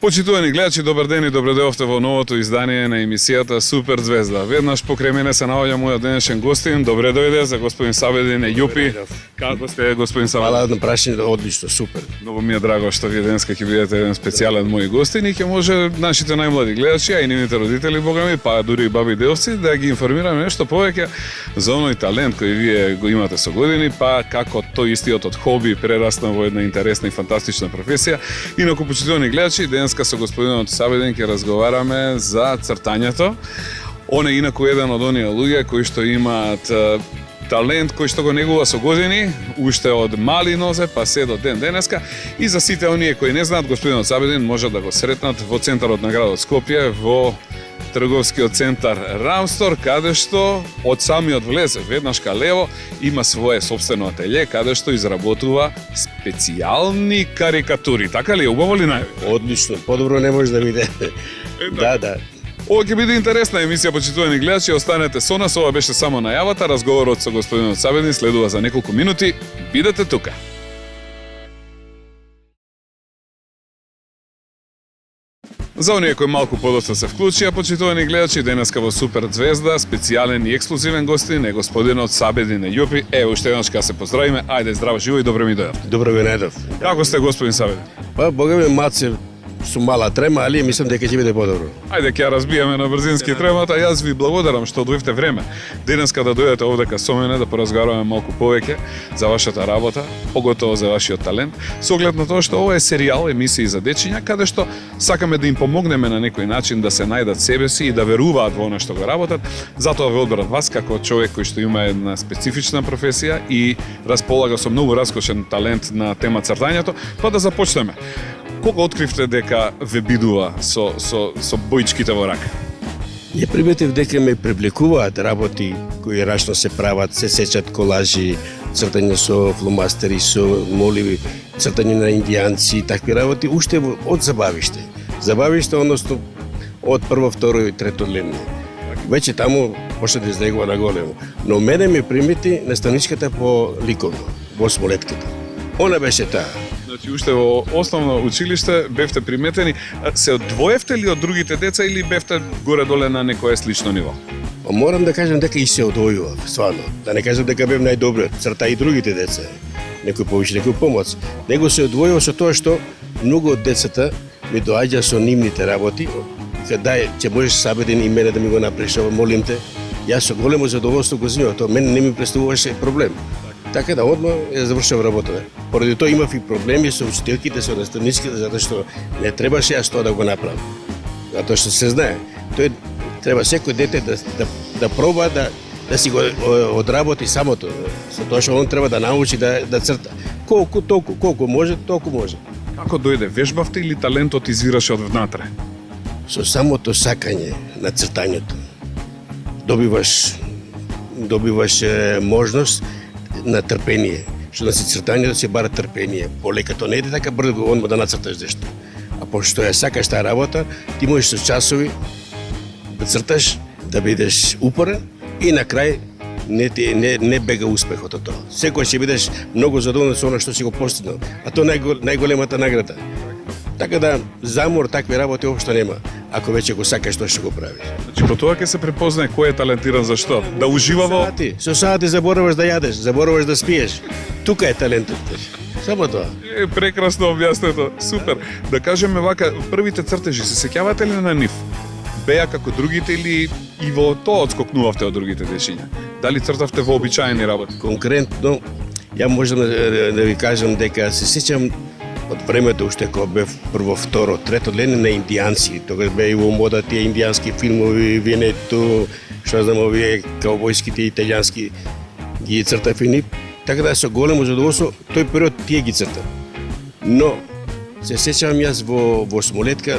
Почитувани гледачи, добар ден и добре дојдовте во новото издание на емисијата Супер Звезда. Веднаш покрај мене се наоѓа мојот денешен гостин. Добре дојде за господин Сабедин Ејупи. Како сте, господин Сабедин? Фала на прашање, одлично, супер. Многу ми е драго што вие денеска ќе бидете еден специјален мој гостин и ќе може нашите најмлади гледачи, а и нивните родители, богами, па дури и баби и дедовци, да ги информираме нешто повеќе за оној талент кој вие го имате со години, па како тој истиот од хоби прерасна во една интересна и фантастична професија. Инаку, почитувани гледачи, денеска со господинот Сабедин ќе разговараме за цртањето. Он е инаку еден од оние луѓе кои што имаат талент кој што го негува со години, уште од мали нозе, па се до ден денеска. И за сите оние кои не знаат, господинот Сабедин може да го сретнат во центарот на градот Скопје, во трговскиот центар Рамстор, каде што од самиот влез веднаш ка лево има свое собствено ателје, каде што изработува специјални карикатури. Така ли е, убаво ли најавите? Одлично, подобро не може да биде. Да. Ова ќе биде интересна емисија, почитувани гледачи, останете со нас, ова беше само најавата, разговорот со господинот Сабедин следува за неколку минути, бидете тука. За оние кои малку подоцна се вклучија, почитувани гледачи, денеска во Супер Звезда, специјален и ексклузивен гостин е господинот Сабедин Ејупи. Вуште еднаш ка се поздравиме, ајде здраво живо и добро ми дојдов. Добро ви најдов. Како сте, господин Сабедин? Па, бога ми малце со мала трема, али мислам дека ќе биде подобро. Ајде ќе ја разбиеме на брзински тремата. Јас ви благодарам што одвоивте време денеска да дојдете овдека со мене да поразговараме малку повеќе за вашата работа, поготово за вашиот талент. Со оглед на тоа што ова е серијал емисии за дечиња, каде што сакаме да им помогнеме на некој начин да се најдат себе си и да веруваат во она што го работат. Затоа ве одбрав вас како човек кој што има една специфична професија и располага со многу раскошен талент на тема цртањето, па да започнеме. Кога откривте дека ве бидува со боичките во рака? Ја приметив дека ме привлекуваат работи кои рачно се прават, се сечат колажи, цртање со фломастери, со моливи, цртање на индијанци и такви работи, уште од забавиште. Забавиште, односно од прво, второ и трето лемње. Веќе таму почна да излегува на големо. Но мене ме примети наставничката по ликовно, во Смолетката. Она беше таа. Значи, уште во основно училиште бевте приметени. Се одвоевте ли од другите деца или бевте горе-доле на некое слично ниво? Морам да кажам дека и се одвојував, стварно. Да не кажам дека бев најдобриот, црта и другите деца. Некој повише, некој помоц. Него се одвојував со тоа што многу од децата ми доаѓа со нивните работи. Дај, ќе можеш Сабедин и мене да ми го направиш, молим те. Јас со големо задоволство го земјав, тоа мене не ми представуваше проблем. Така да, одма ја завршав работа. Поради тоа имав и проблеми со учителките, со наставничките, затоа што не требаше јас тоа да го направам. Затоа што се знае, тој треба секој дете да проба да си го одработи самото. Со тоа што он треба да научи да црта. Колку може, толку може. Како дојде? Вежбавте или талентот извираше од внатре? Со самото сакање на цртањето добиваш можност на трпение. Што на цртањето се бара трпение. Полека тоа не е така брзо онма да нацрташ нешто. А пошто ја сакаш таа работа, ти можеш со часови да црташ, да бидеш упорен и на крај не бега успехот од тоа. Секој ќе бидеш многу задоволен со она што си го постигнал, а тоа најголемата награда. Така да замор такви работи општо нема, ако веќе го сакаш тоа што го правиш. Значи по тоа ќе се препознае кој е талентиран за што? Да ужива во со сати забораваш да јадеш, забораваш да спиеш. Тука е талентот. Само тоа. Прекрасно објаснето. Супер. Да кажеме вака, првите цртежи се сеќавате ли на нив? Беа како другите или и во тоа одскокнувавте од другите дечиња? Дали цртавте во обичаени работи? Конкретно, ја можам да ви кажам дека се сеќам од времето уште кога бев прво, второ, трето лене на индијанци. Тогаш беа и во мода тие индијански филмови, Венето, што знам, овие каубојските италијански ги цртав и нив. Така да со големо задоволство тој период тие ги цртав. Но се сеќавам јас во Смолетка,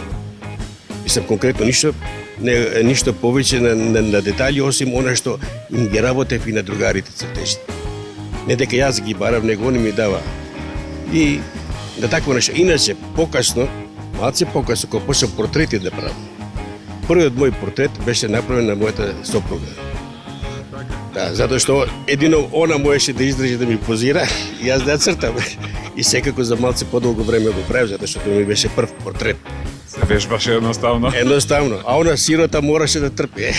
мислам конкретно ништо повеќе на детали осим она што им ги работев и на другарите цртежите. Не дека јас ги барав, него они ми дава. И да такво нешто. Иначе, малце покасно, кога почнав портрети да правам. Првиот мој портрет беше направен на мојата сопруга. Да, затоа што едино она можеше да издржи да ми позира и јас да цртам. И секако за малце подолго време го правев, затоа што тоа ми беше прв портрет. Се вежбаше едноставно. Едноставно. А она сирота мораше да трпи.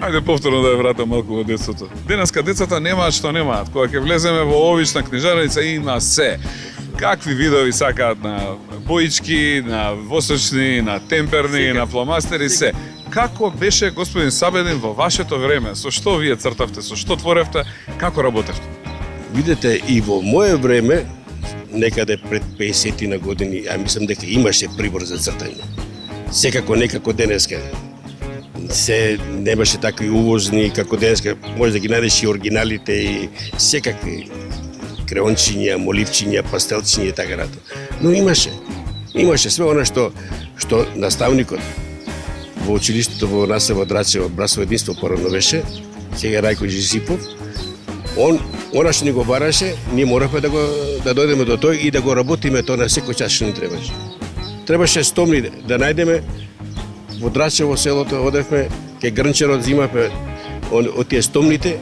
Ајде повторно да ја вратам малку во детството. Денеска децата немаат што немаат. Кога ќе влеземе во обична книжарница има се. Какви видови сакаат на боички, на восочни, на темперни, на фломастери, се. Како беше господин Сабедин во вашето време? Со што вие цртавте, со што творевте, како работевте? Видете, и во мое време, некаде пред 50 на години, ја мислам дека имаше прибор за цртање. Секако некако денеска. Се немаше такви увозни како денеска, може да ги најдеш и оригиналите и секакви креончиња, моливчиња, пастелчиња и така рато. Но имаше све она што наставникот во училиштето во насело Драчево, Брасово единство порано беше, сега Рајко Жисипов. Она што ни го бараше, ние моравме да дојдеме до тој и да го работиме тоа на секој час што ни требаше. Требаше стомни да најдеме во Драчево селото, одевме кај Грнчарот, зимавме од тие стомните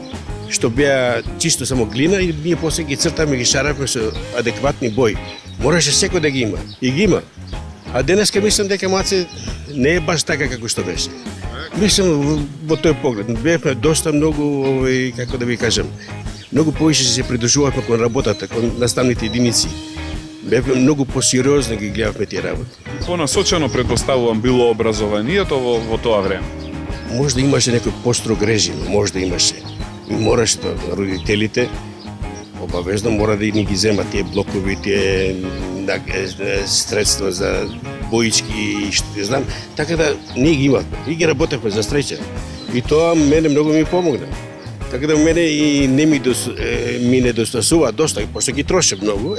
што беа чисто само глина и ние после ги цртаме, ги шаравме со адекватни бои. Мораше секој да ги има. И ги има. А денеска мислам дека маце не е баш така како што беше. Мислам во тој поглед. Бевме доста многу, како да ви кажам, многу повише се придржувавме кон работата, кон наставните единици. Бевме многу посериозно ги гледавме тие работи. Понасочено предпоставувам било образованието во тоа време. Може да имаше некој построг режим, може да имаше. И мораше да родителите обавезно мора да ни ги земат тие блокови, тие средства за боички и што не знам. Така да ние ги имавме и ги работевме за среќа. И тоа мене многу ми помогна. Така да мене и не ми недостасува доста, пошто ги троше многу.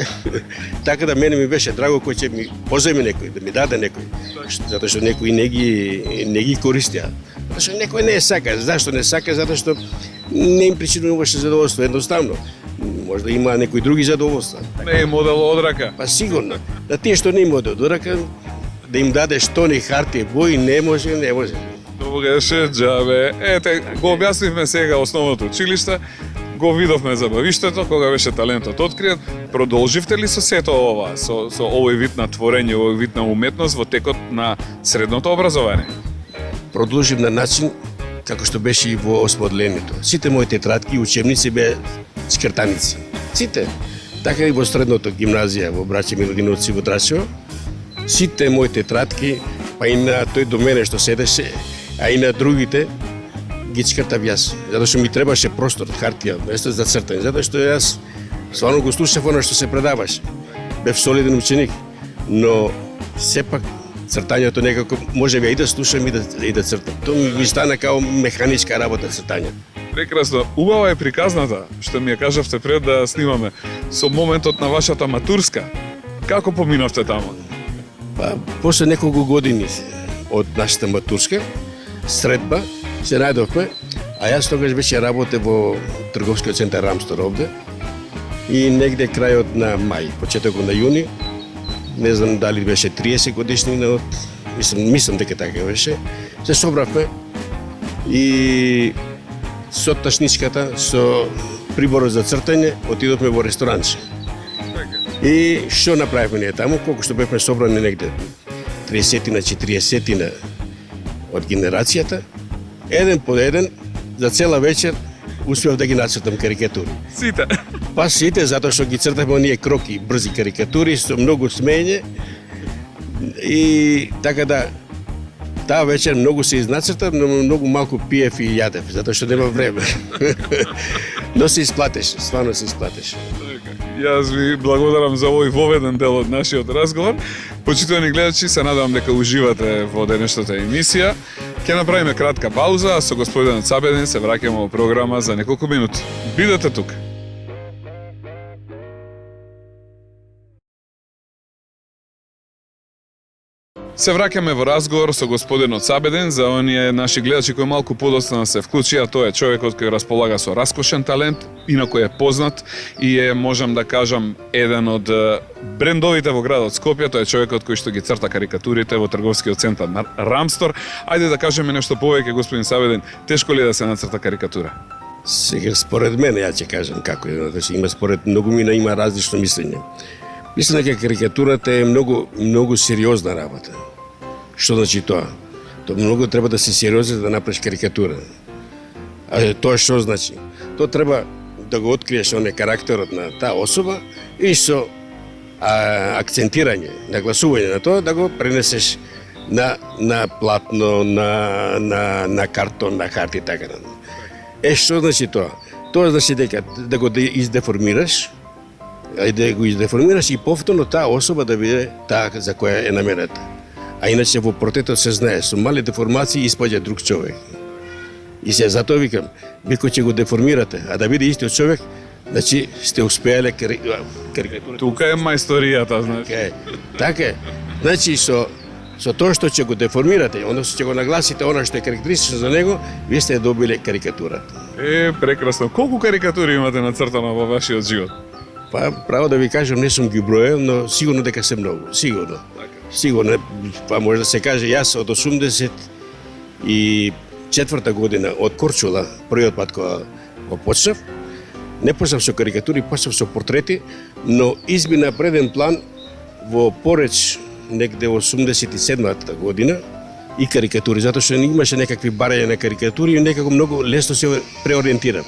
Така да мене ми беше драго кој ќе ми поземе некој, да ми даде некој. Затоа што некои не ги користеа. Затоа што некој не сака. Зашто не сака? Затоа што не им причинуваше задоволство, едноставно. Може да има некои други задоволства. Не е модел од рака. Па сигурно. Да тие што не имаат од рака, да им дадеш тони хартија, бои, не може. Тогаше џабе. Ете, го објаснивме сега основното училиште, го видовме забавиштето, кога беше талентот откриет. Продолживте ли со сето ова, со овој вид на творење, овој вид на уметност во текот на средното образование? Продолжив на начин како што беше и во осмоделението. Сите мои тетрадки и учебници беа скртаници. Сите. Така и во средното гимназија во Браќа Милодиновци во Драчево. Сите мои тетрадки, па и на тој до мене што седеше, а и на другите ги скртав јас. Затоа што ми требаше простор, хартија, место за цртање. Затоа што јас стварно го слушав она што се предаваше. Бев солиден ученик, но сепак цртањето некако можеби и да слушам и да цртам. Тоа ми стана као механичка работа цртање. Прекрасно. Убава е приказната, што ми ја кажавте пред да снимаме, со моментот на вашата матурска. Како поминавте таму? Па, после неколку години од нашата матурска, средба, се најдовме, а јас тогаш беше работе во трговскиот центар Рамстор овде и негде крајот на мај, почетокот на јуни, не знам дали беше 30 годишнина од, мислам дека така беше, се собравме и со ташничката, со приборот за цртање, отидовме во ресторанче. И што направивме ние таму, колку што бевме собрани негде 30-тина, 40-тина од генерацијата, еден по еден, за цела вечер, успеав да ги нацртам карикатури. Сите. Па сите, затоа што ги цртавме оние кроки, брзи карикатури, со многу смење. И така да, таа вечер многу се изнацртав, но многу малку пиев и јадев, затоа што нема време. Но се исплатеше, стварно се исплатеше. Јас ви благодарам за овој воведен дел од нашиот разговор. Почитувани гледачи, се надевам дека уживате во денешната емисија. Ќе направиме кратка пауза, а со господинот Сабедин се враќаме во програма за неколку минути. Бидете тука. Се враќаме во разговор со господинот Сабедин за оние наши гледачи кои малку подоцна се вклучија. Тој е човекот кој располага со раскошен талент, инаку е познат и е, можам да кажам, еден од брендовите во градот Скопје. Тој е човекот кој што ги црта карикатурите во трговскиот центар Рамстор. Ајде да кажеме нешто повеќе, господин Сабедин, тешко ли е да се нацрта карикатура? Сега според мене, ја ќе кажам како е, има според многумина има различно мислење. Мислам дека карикатурата е многу сериозна работа. Што значи тоа? Тоа многу треба да си сериозен да направиш карикатура. А тоа што значи? Тоа треба да го откриеш оне карактерот на таа особа и со акцентирање, нагласување на тоа да го пренесеш на платно, на картон, на харта и така. Што значи тоа? Тоа значи дека да го издеформираш, и повторно таа особа да биде таа за која е наменета. А иначе во портретот се знае, со мали деформации испаѓа друг човек. И се затоа викам, бико ќе го деформирате, а да биде истиот човек, значи сте успеале карикатура. Тука е мајсторијата, знаеш. Така е. Значи со тоа што ќе го деформирате, односно ќе го нагласите она што е карактеристично за него, вие сте добиле карикатурата. Прекрасно. Колку карикатури имате нацртано во вашиот живот? Па, право да ви кажам, не сум ги броел, но сигурно дека се многу. Сигурно. Сигурно, па може да се каже, јас од 84-та година од Корчула, првиот пат кога почнав, не почнав со карикатури, почнав со портрети, но изби на преден план во Пореч негде 87-та година и карикатури, затоа што не имаше некакви барања на карикатури и некако многу лесно се преориентирав.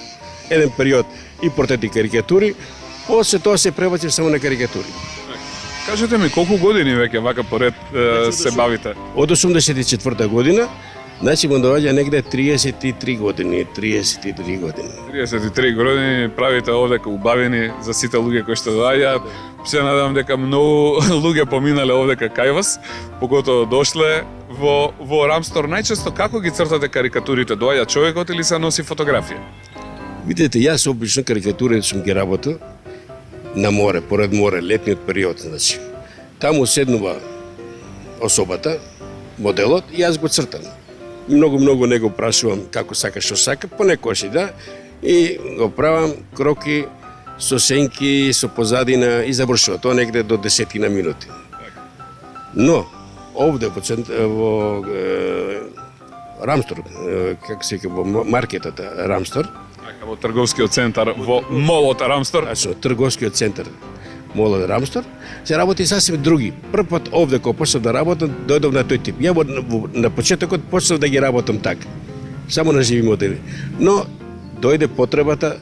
Еден период и портрети и карикатури, после тоа се пребацив само на карикатури. Кажете ми, колку години веќе вака поред се бавите? Од 84-та година, значи му доаѓа негде 33 години. 33 години правите овдека убавени за сите луѓе кои што доаѓаат. Се надам дека многу луѓе поминале овдека кај вас, поготово дошле во Рамстор. Најчесто како ги цртате карикатурите? Доаѓа човекот или се носи фотографија? Видете, јас обично карикатури сум ги работил на море, поред море, летниот период, значи. Таму седнува особата, моделот, и јас го цртам. Многу не го прашувам како сака, што сака, понекогаш и да, и го правам кроки со сенки, со позадина и завршува тоа негде до 10 минути. Но, овде во Рамстор, како се вика, во маркетата Рамстор, во трговскиот центар, во молот Рамстор. Точно, трговскиот центар молот Рамстор, се работи сасвим други. Прв пат овде кога почнав да работам, дојдов на тој тип. Ја на почетокот почнав да ги работам така, само на живи модели. Но дојде потребата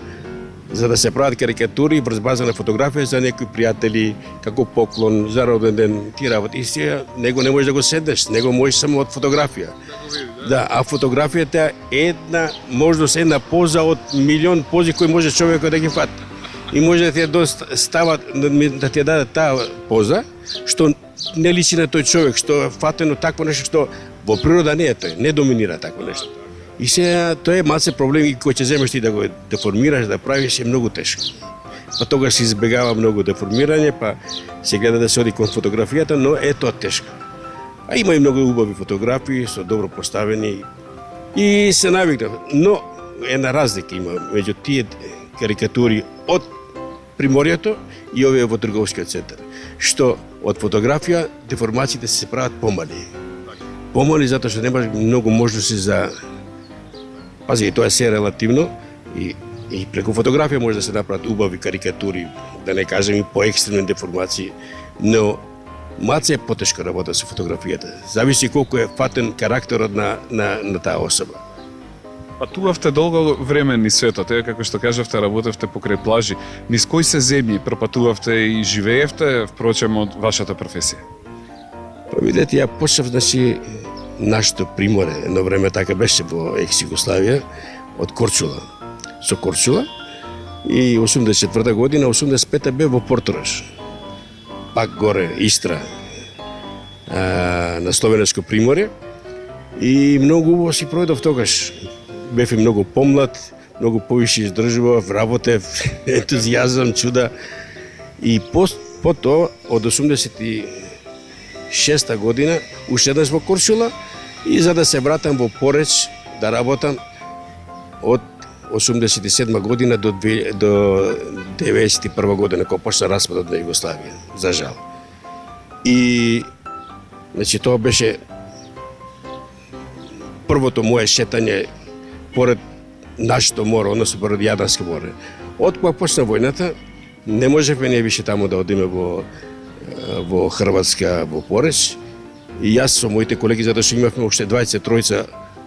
за да се прават карикатури врз база на фотографија за некои пријатели, како поклон, за роден ден, ти работи. И сега него не можеш да го седнеш, него можеш само од фотографија. Да, а фотографијата е една можност, една поза од милион пози кои може човекот да ги фати. И може да ти ја стават, да ти ја даде таа поза, што не личи на тој човек, што е фатено такво нешто што во природа не е тој, не доминира такво нешто. И сега тоа е малце проблем и кој ќе земеш ти да го деформираш, да правиш е многу тешко. Па тогаш се избегава многу деформирање, па се гледа да се оди кон фотографијата, но е тоа тешко. А има и многу убави фотографии, со добро поставени и се навикнав. Но една разлика има меѓу тие карикатури од Приморијето и овие во трговскиот центар. Што од фотографија деформациите се прават помали. Помали затоа што немаш многу можности за... Пази, тоа е се релативно и преку фотографија може да се направат убави карикатури, да не кажем и поекстремни деформации, но малце е потешко работа со фотографијата. Зависи колку е фатен карактерот на таа особа. Патувавте долго време низ светот, како што кажавте, работевте покрај плажи. Низ кои се земји пропатувавте и живеевте, впрочем, од вашата професија? Па видете, ја почнав, значи, нашето Приморе, едно време така беше во екс-Југославија, од Корчула. Со Корчула и 84 година, 85-та бе во Портораш. Пак горе, Истра, на Словенско Приморје. И многу убаво си проведов тогаш. Бев и многу помлад, многу повише издржував, работев, ентузијазам, чуда. И потоа, од 86-та година, уште еднаш во Корчула и за да се вратам во Пореч да работам од 87 година до 91 година, кога почна распадот на Југославија, за жал. И, значи, тоа беше првото мое шетање поред нашето море, односно поред Јадранско море. Од кога почна војната, не можевме ние више таму да одиме во во Хрватска во Порез. И јас со моите колеги, затоа што имавме уште 23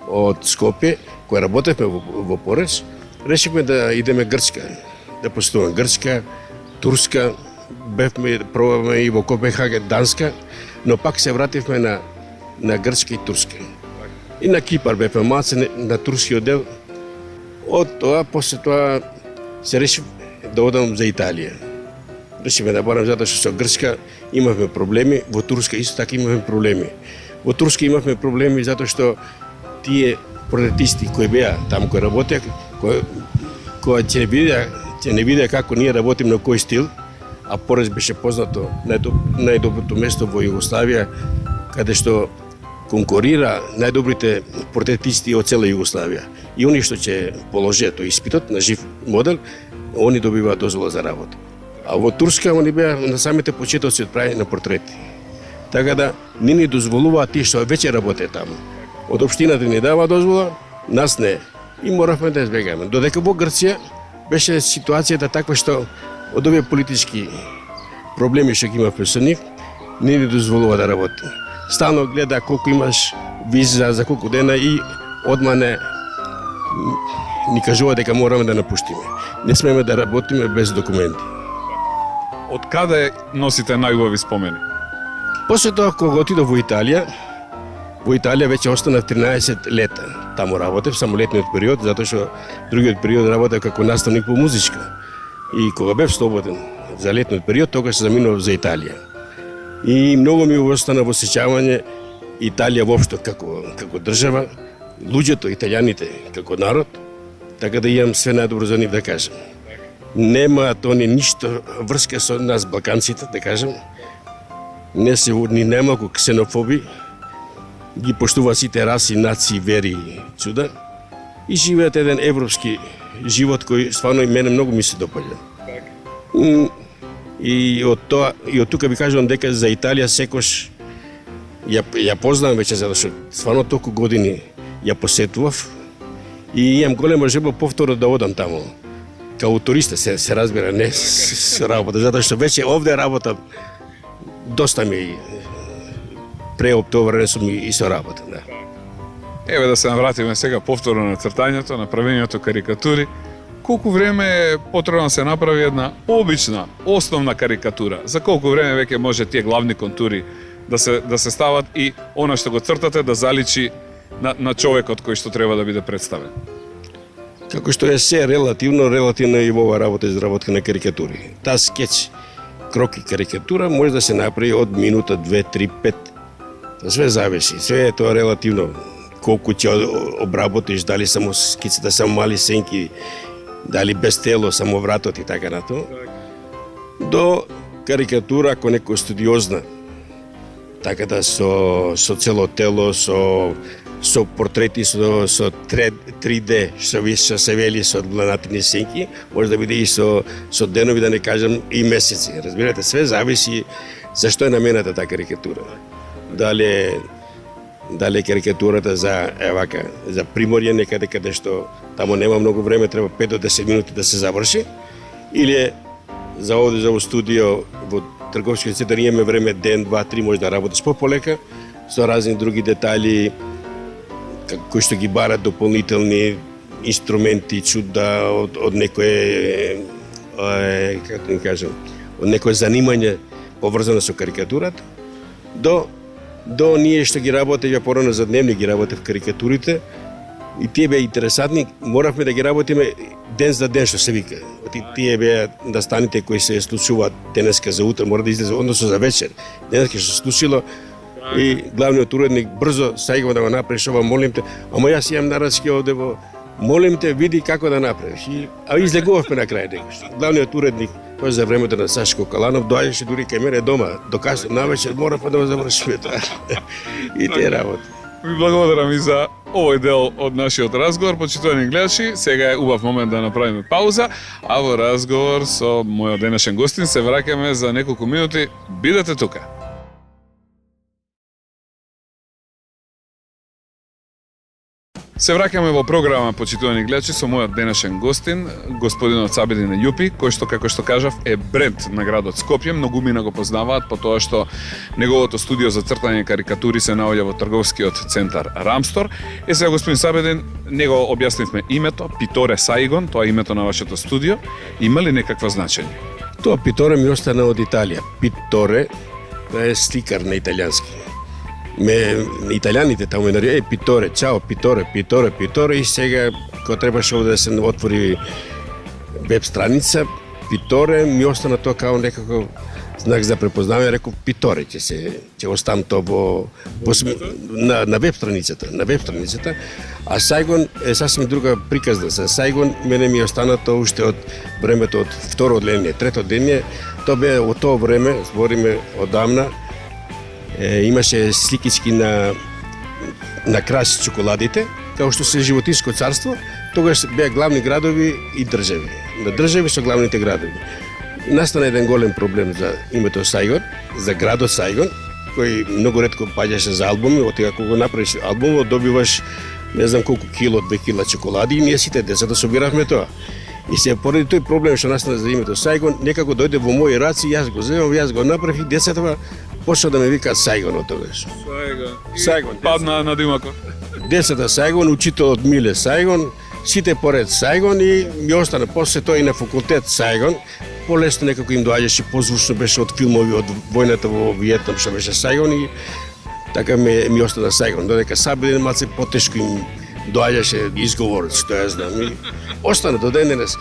од Скопје, кои работевме во Порез, решивме да идеме Грчка, да посетуваме Грчка, Турска, пробавме и во Копенхаген, Данска, но пак се вративме на Грчка и Турска. И на Кипар бевме малце на турскиот дел. Од тоа, после тоа се решив да одам за Италија. Решивме да барам затоа што со Грчка имавме проблеми, во Турска исто така имавме проблеми. Во Турска имавме проблеми затоа што тие протестисти кои беа таму кои работеа, кои ќе не видеа како ние работиме на кој стил, а Порез беше познато најдоброто место во Југославија, каде што конкурира најдобрите протестисти од цела Југославија. И они што ќе положат тој испитот на жив модел, они добиваат дозвола за работа. А во Турска они беа на самите почетоци одправени на портрети. Така да не ни дозволуваат тие што веќе работеат таму. Од општината ни дава дозвола, нас не. И моравме да избегаме. Додека во Грција беше ситуацијата таква што од овие политички проблеми што ги имавме со нив, не ни дозволува да работиме. Стално гледа колку имаш виза за колку дена и одма ни кажува дека мораме да напуштиме. Не смеме да работиме без документи. Од каде носите најубави спомени? После тоа, кога отидов во Италија веќе останав 13 лета. Таму работев само летниот период, затоа што другиот период работев како наставник по музичка. И кога бев слободен за летниот период, тогаш се заминував за Италија. И многу ми остана во сеќавање Италија воопшто како држава, луѓето, италијаните како народ, така да имам све најдобро за нив да кажам. Немаат они ништо врска со нас балканците, да кажам. Не се ни немако ксенофоби, ги поштува сите раси, нации, вери, чуда и живеат еден европски живот кој стварно и мене многу ми се допаѓа. И од тука ви кажувам дека за Италија секош ја познавам веќе затоа што стварно толку години ја посетував и имам голема желба повторно да одам таму. Као туриста се разбира, не со работа, затоа што веќе овде работам доста ми преоптоварен сум и со работа, да. Еве да се навратиме сега повторно на цртањето, на правењето карикатури. Колку време е потребно да се направи една обична, основна карикатура? За колку време веќе може тие главни контури да се стават и она што го цртате да заличи на човекот кој што треба да биде представен? Како што е се релативно и во ова работа изработка на карикатури. Таа скеч, кроки карикатура може да се направи од минута, 2, 3, 5. Све зависи, све е тоа релативно. Колку ќе обработиш, дали само скиците, само мали сенки, дали без тело, само вратот и така на тоа. До карикатура, ако некој студиозна, така да со цело тело, со портрети, со 3D, што се вели со дланатини сенки, може да биде и со денови, да не кажам, и месеци. Разбирате, све зависи зашто е намената таа карикатура. Дали карикатурата за Приморје некаде каде што таму нема многу време, треба 5 до 10 минути да се заврши, или за овде за студио во трговскиот центар имаме време ден, 2, 3 може да работиш полека со разни други детали кои што ги барат дополнителни инструменти, чуда од некое како да кажам, од некое занимање поврзано со карикатурата до ние што ги работеме порано за дневник, ги работев карикатурите и тие беа интересантни, моравме да ги работиме ден за ден, што се вика. Тие беа настаните кои се случуваат денеска за утре, мора да излезе, односно за вечер. Денеска што се случило и главниот уредник брзо сајгува да го направиш ова, молим те, ама јас имам нарачки овде молим те, види како да направиш. А излегувавме на крај него. Главниот уредник, тоа за времето на Сашко Каланов, доаѓаше дури кај мене дома, до касно навечер моравме да го завршиме тоа. И тие работи. Ви благодарам и за овој дел од нашиот разговор, почитувани гледачи. Сега е убав момент да направиме пауза, а во разговор со мојот денешен гостин се враќаме за неколку минути. Бидете тука. Се враќаме во програма, почитувани гледачи, со мојот денешен гостин, господинот Сабедин Ејупи, кој што, како што кажав, е бренд на градот Скопје. Многумина го познаваат по тоа што неговото студио за цртање карикатури се наоѓа во трговскиот центар Рамстор. И сега, господин Сабедин, него објаснивме името, Питоре Сайгон, тоа е името на вашето студио. Има ли некакво значење? Тоа Питоре ми остана од Италија. Питоре, тоа е сликар на италијански. Италијаните таму ме нарекоа Питоре, чао, Питоре, и сега кога требаше овде да се отвори веб страница, Питоре ми остана тоа као некако знак за препознавање, реков Питоре ќе оставам тоа на веб страницата, а Сайгон е сасвим друга приказна. За Сайгон мене ми остана тоа уште од времето од второ одделение, трето одделение, тоа бе од тоа време, збориме одамна. Имаше сликички на краси чоколадите, како што се животинско царство, тогаш беа главни градови и држави. На држави со главните градови. Настана еден голем проблем за името Сайгон, за градот Сайгон, кој многу ретко паѓаше за албуми, отига кога го направиш албумот, добиваш не знам колку кило, 2 кила чоколади и ние сите децата собиравме тоа. И се поради тој проблем што настана за името Сайгон, некако дојде во мои раци, јас го земам, јас го направих, децата почна да ме викаат Сайгон од тогаш. Сайгон. Падна на димакот. Децата Сайгон, учителот Миле Сайгон, сите поред Сайгон и ми остана после тоа и на факултет Сайгон. Полесно некако им доаѓаше, позвучно беше од филмови од војната во Виетнам што беше Сайгон и така ми остана Сайгон. Додека Сабедин малце потешко им доаѓаше изговорот, што ја знам. И остана до ден денес.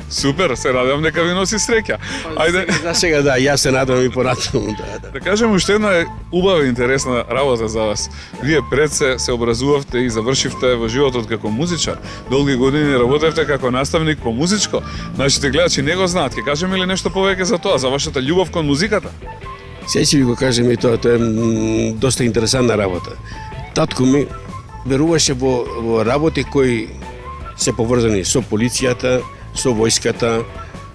Супер, се надевам дека ви носи среќа. Ајде. За сега да, јас се надевам и понатаму. Да кажем уште една убава и интересна работа за вас. Вие пред се образувавте и завршивте во животот како музичар. Долги години работевте како наставник по музичко. Нашите гледачи не го знаат. Ќе кажеме ли нешто повеќе за тоа, за вашата љубов кон музиката? Сега ќе ви го кажем и тоа е доста интересантна работа. Татко ми веруваше во работи кои се поврзани со полицијата, со војската,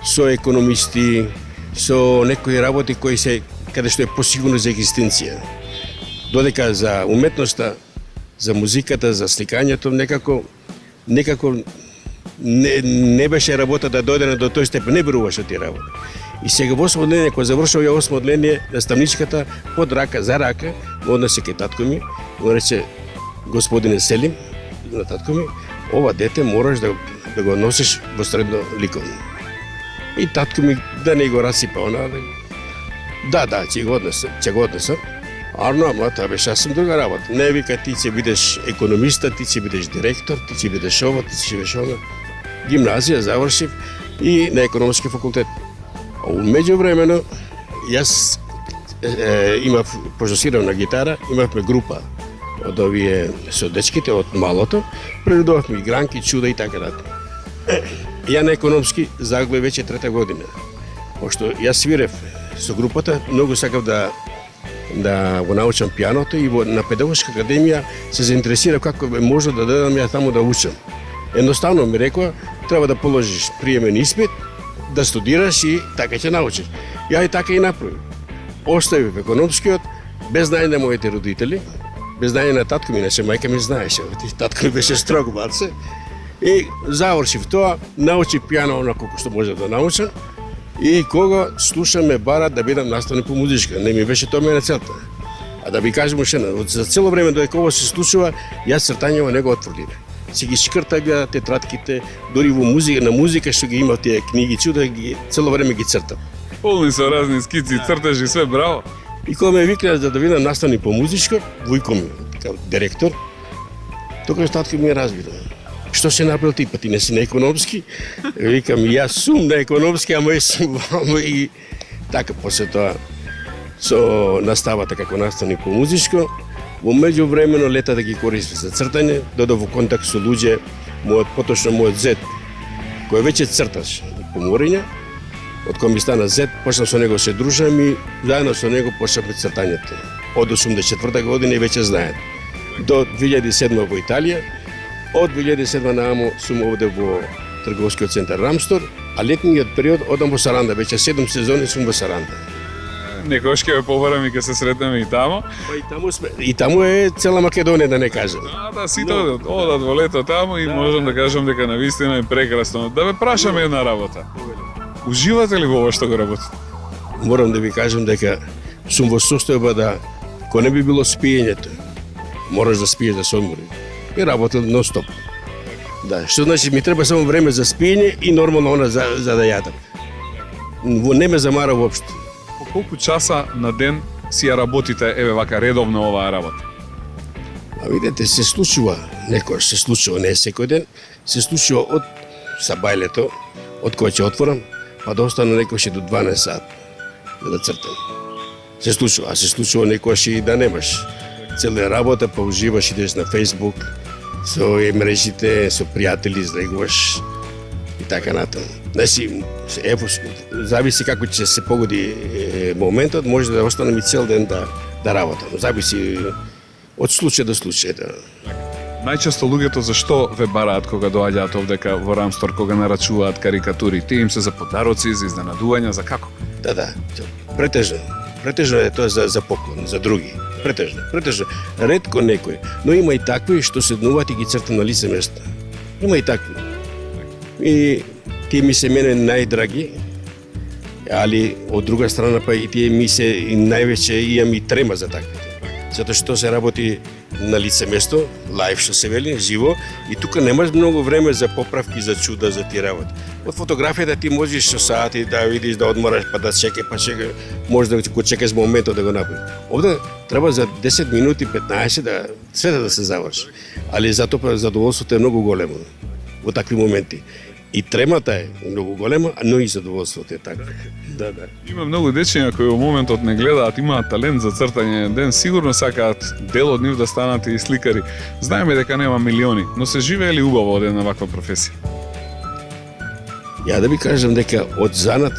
со економисти, со некои работи кои се каде што е посигурно за екзистенција. Додека за уметноста, за музиката, за сликањето некако не беше работа да дојде до тој степен, не веруваше тие работи. И сега во 8 одделение, кога завршува ја 8 одделение, наставничката под рака за рака го однесе кај татко ми, го рече господине Селим, на татко ми, ова дете мораш да го носиш во средно ликовно. И татко ми да не го расипа она. Да, ќе го однесам. Ама тоа беше сасвим друга работа. Не вика ти ќе бидеш економиста, ти ќе бидеш директор, ти ќе бидеш ова, ти ќе бидеш она. Гимназија завршив и на економски факултет. А меѓувремено јас имав, пошто свирам на гитара, имавме група од овие со дечките од малото, преведувавме игранки, чуда и така натаму. Ја на економски заглој веќе трета година. Пошто јас свирев со групата, многу сакав да го научам пианото и на педагошка академија се заинтересирав како може да додам ја таму да учам. Едноставно ми рекоа, треба да положиш приемен испит, да студираш и така ќе научиш. Ја и така и направив. Оставив економскиот, без знаење на моите родители, без знаење на татко ми, иначе мајка ми знаеше. Татко ми беше строг баце. И завршив тоа, научив пиано онако што може да научам. И кога слушаме барат да бидам наставник по музичка, не ми беше тоа мене целта. А да ви кажам уште една, за цело време додека ова се случува, јас цртањето не го отврдив. Си ги шкртав тетратките, дури во музика, на музика што ги имав тие книги, чуда ги цело време ги цртав. Полни со разни скици, цртежи, све браво. И кога ме викнаа да бидам наставник по музичка, Вујко ми, како директор, тогаш татко ми разбира. Што се направил ти, па ти не си на економски? Викам, јас сум на економски, ама и сум вамо и така после тоа со наставата како наставник по музичко. Во меѓувремено лета да ги користам за цртање, додов во контакт со луѓе, мојот зет, кој веќе црташ поморења, од кога ми стана зет, почнав со него се дружам и заедно со него почнавме цртањето. Од 84 година и веќе знаат. До 2007 во Италија, од 2007 наамо сум овде во трговскиот центар Рамстор, а летниот период одам во Саранда, веќе 7 сезони сум во Саранда. некојаш ќе ве побарам и ќе се сретнеме и тамо. Па и таму е цела Македонија, да не кажам. Да, сите одат во лето таму и можам да кажам дека навистина е прекрасно. Да ве прашаме една работа. Уживате ли во ова што го работите? Морам да ви кажам дека сум во состојба да, кога не би било спиењето, мораш да спиеш да се одмори. И работел нон-стоп. Да, што значи ми треба само време за спиење и нормално она за да јадам. Не ме замара воопшто. По колку часа на ден си ја работите еве вака редовно оваа работа? А видете, се случува, некојаш се случува, не секој ден, се случува од сабајлето, од кога ќе отворам, па да остана некојаш и до 12 сат да цртам. Се случува, а се случува некојаш и да немаш цела работа, па уживаш, идеш на Facebook, со мрежите, со пријатели, излегуваш и така натаму. Значи, ево, зависи како ќе се погоди моментот, може да останам и цел ден да работам. Зависи од случај до случај. Да. Најчесто луѓето зашто ве бараат кога доаѓаат овдека во Рамстор, кога нарачуваат карикатури? Тие им се за подароци, за изненадувања, за како? Да, претежно. Претежно е тоа за поклон, за други. Претежно. Ретко некој, но има и такви што седнуваат и ги цртам на лице место. Има и такви. И тие ми се мене најдраги, али од друга страна па и тие ми се и највеќе имам и трема за таквите. Затоа што се работи на лице место, лајв што се вели, живо, и тука немаш многу време за поправки, за чуда, за тие работи. Од фотографијата ти можеш со сати да видиш, да одмораш, па да чекаш, може да го чекаш моментот да го направиш. Овде треба за 10 минути, 15 да света да се заврши. Али затоа задоволството е многу големо во такви моменти. И тремата е многу голема, но и задоволството е така. Да. Има многу дечиња кои во моментот не гледаат, имаат талент за цртање ден, сигурно сакаат дел од нив да станат и сликари. Знаеме дека нема милиони, но се живеели убаво од една ваква професија. Ја да ви кажам дека од занат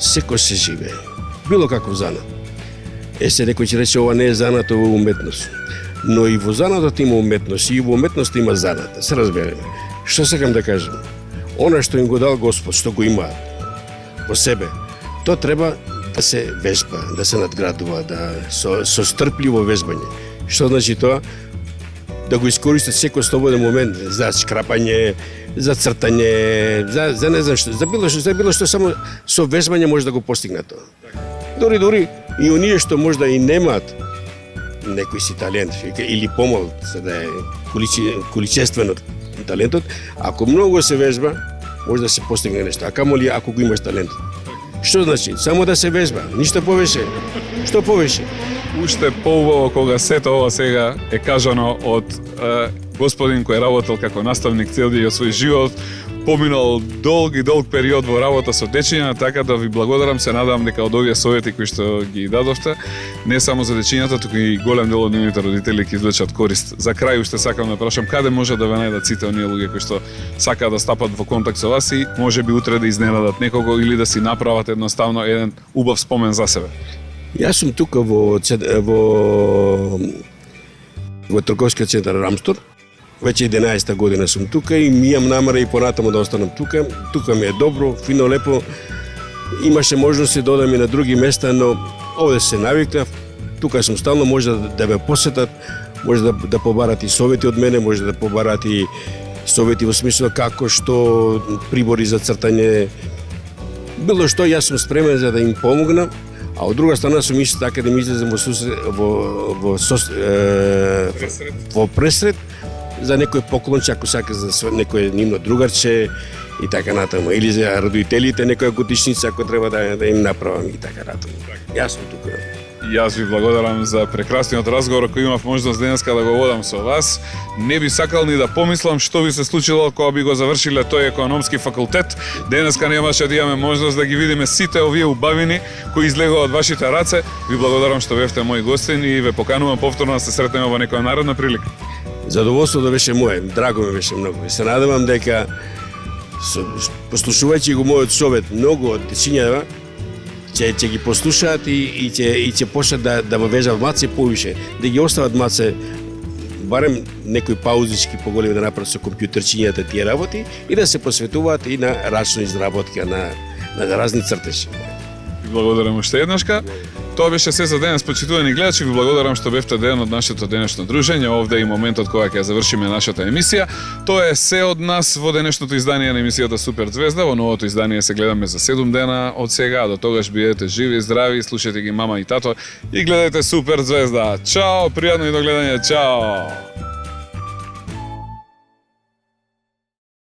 секој се живее. Било каков занат. Се некој ќе рече ова не е занат, ова е уметност. Но и во занатот има уметност, и во уметност има занат, да се разбереме. Што сакам да кажам? Она што им го дал Господ, што го има во себе, тоа треба да се вежба, да се надградува, со стрпливо вежбање. Што значи тоа? Да го искористат секој слободен момент за шкрапање, за цртање, за не знам што, за било што само со вежбање може да го постигнат тоа. Дори и оние што можда и немаат некој си талент или помал, за да е количествено талентот, ако многу се вежба, може да се постигне нешто. А камоли ако го имаш талент. Што значи? Само да се вежба, ништо повеќе. Што повеќе? Уште поубаво кога сето ова сега е кажано од господин кој работел како наставник цел ден од свој живот, поминал долг период во работа со дечиња, така да ви благодарам, се надам дека од овие совети кои што ги дадовте, не само за дечињата, туку и голем дел од нивните родители ќе извлечат корист. За крај уште сакам да прашам каде може да ве најдат сите оние луѓе кои што сакаат да стапат во контакт со вас и можеби утре да изненадат некого или да си направат едноставно еден убав спомен за себе. Јас сум тука во трговскиот центар Рамстор. Веќе 11-та година сум тука и ми имам намера и понатаму да останам тука. Тука ми е добро, фино, лепо. Имаше можности да одам и на други места, но овде се навикнав. Тука сум стално, може да ме посетат, може да побарат и совети од мене, може да побарат и совети во смисло како што прибори за цртање. Било што, јас сум спремен за да им помогнам, а од друга страна сум исто така да ми излезем во пресред за некој поклонче, ако сака за некој нивно другарче и така натаму, или за родителите некоја годишница ако треба да им направам и така натаму. Јас сум тука. Јас ви благодарам за прекрасниот разговор кој имав можност денеска да го водам со вас. Не би сакал ни да помислам што би се случило кога би го завршиле тој економски факултет. Денеска немаше да имаме можност да ги видиме сите овие убавини кои излегува од вашите раце. Ви благодарам што бевте мои гостин и ве поканувам повторно да се сретнеме во некоја наредна прилика. Задоволството беше мое, драго ми беше многу. Се надевам дека послушувајќи го мојот совет, многу од дечињава ќе ги послушаат и ќе почнат да во вежбат маце повише, да ги остават маце барем некои паузички поголеми да направат со компјутерчињата тие работи и да се посветуваат и на рачна изработка на разни цртежи. благодарам уште еднашка. Тоа беше се за денес, почитувани гледачи. Ви благодарам што бевте ден од нашето денешно дружење. Овде е и моментот кога ќе завршиме нашата емисија. Тоа е се од нас во денешното издание на емисијата Супер Звезда. Во новото издание се гледаме за 7 дена од сега. До тогаш бидете живи, здрави, слушајте ги мама и тато и гледајте Супер Звезда. Чао, пријатно и до гледање. Чао.